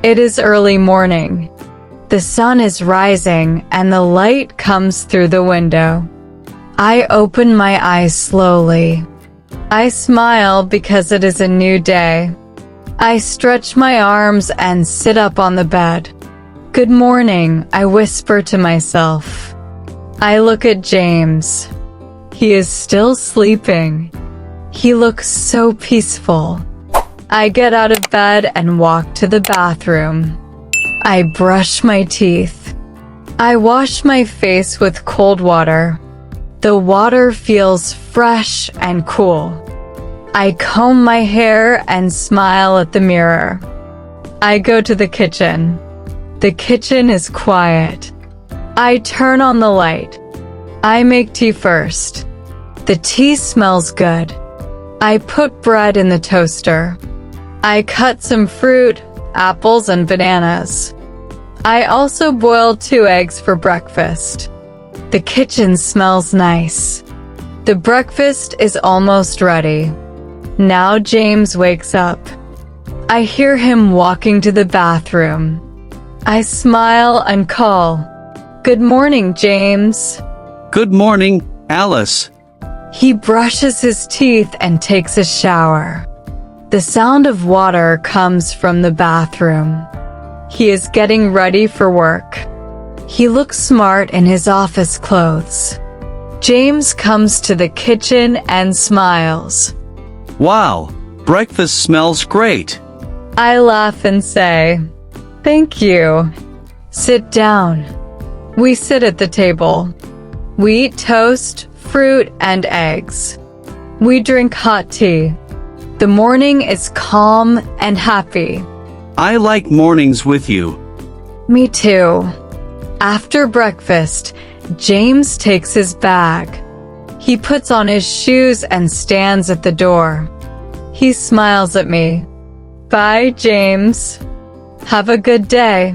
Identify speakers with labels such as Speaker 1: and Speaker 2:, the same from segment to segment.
Speaker 1: It is early morning. The sun is rising and the light comes through the window. I open my eyes slowly. I smile because it is a new day. I stretch my arms and sit up on the bed. Good morning, I whisper to myself. I look at James. He is still sleeping. He looks so peaceful. I get out of bed and walk to the bathroom. I brush my teeth. I wash my face with cold water. The water feels fresh and cool. I comb my hair and smile at the mirror. I go to the kitchen. The kitchen is quiet. I turn on the light. I make tea first. The tea smells good. I put bread in the toaster. I cut some fruit, apples and bananas. I also boiled 2 eggs for breakfast. The kitchen smells nice. The breakfast is almost ready. Now James wakes up. I hear him walking to the bathroom. I smile and call, "Good morning, James."
Speaker 2: Good morning, Alice.
Speaker 1: He brushes his teeth and takes a shower. The sound of water comes from the bathroom. He is getting ready for work. He looks smart in his office clothes. James comes to the kitchen and smiles.
Speaker 2: Wow, breakfast smells great.
Speaker 1: I laugh and say, "Thank you." Sit down. We sit at the table. We eat toast, fruit, and eggs. We drink hot tea. The morning is calm and happy.
Speaker 2: I like mornings with you.
Speaker 1: Me too. After breakfast, James takes his bag. He puts on his shoes and stands at the door. He smiles at me. Bye, James. Have a good day.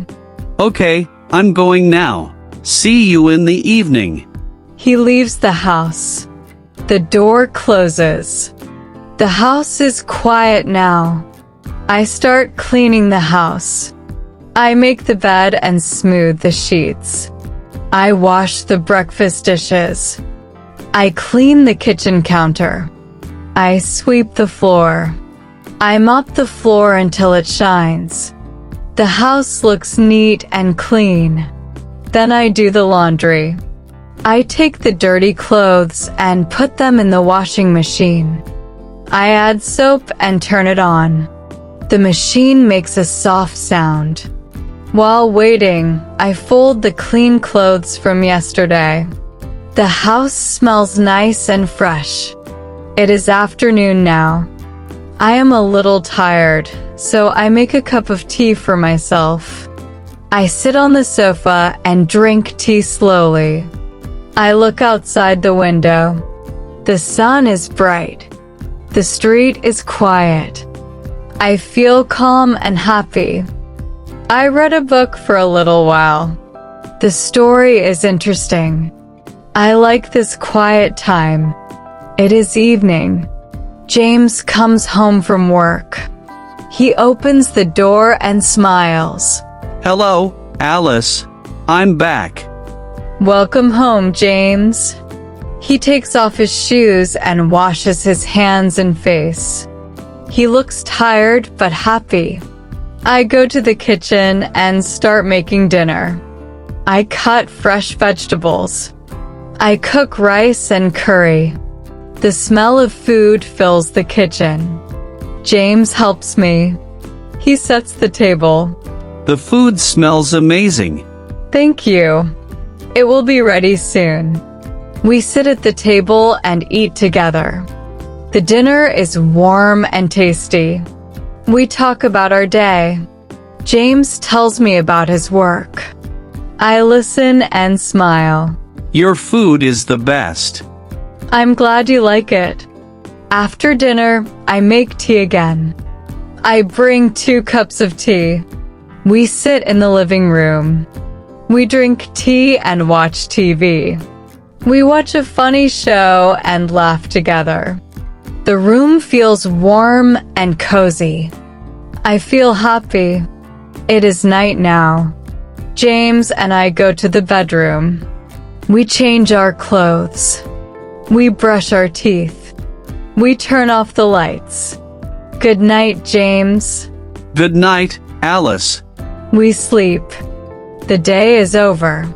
Speaker 2: Okay, I'm going now. See you in the evening.
Speaker 1: He leaves the house. The door closes. The house is quiet now. I start cleaning the house. I make the bed and smooth the sheets. I wash the breakfast dishes. I clean the kitchen counter. I sweep the floor. I mop the floor until it shines. The house looks neat and clean. Then I do the laundry. I take the dirty clothes and put them in the washing machine. I add soap and turn it on. The machine makes a soft sound. While waiting, I fold the clean clothes from yesterday. The house smells nice and fresh. It is afternoon now. I am a little tired, so I make a cup of tea for myself. I sit on the sofa and drink tea slowly. I look outside the window. The sun is bright. The street is quiet. I feel calm and happy. I read a book for a little while. The story is interesting. I like this quiet time. It is evening. James comes home from work. He opens the door and smiles.
Speaker 2: Hello, Alice. I'm back.
Speaker 1: Welcome home, James. He takes off his shoes and washes his hands and face. He looks tired but happy. I go to the kitchen and start making dinner. I cut fresh vegetables. I cook rice and curry. The smell of food fills the kitchen. James helps me. He sets the table.
Speaker 2: The food smells amazing.
Speaker 1: Thank you. It will be ready soon. We sit at the table and eat together. The dinner is warm and tasty. We talk about our day. James tells me about his work. I listen and smile.
Speaker 2: Your food is the best.
Speaker 1: I'm glad you like it. After dinner, I make tea again. I bring 2 cups of tea. We sit in the living room. We drink tea and watch TV. We watch a funny show and laugh together. The room feels warm and cozy. I feel happy. It is night now. James and I go to the bedroom. We change our clothes. We brush our teeth. We turn off the lights. Good night, James.
Speaker 2: Good night, Alice.
Speaker 1: We sleep. The day is over.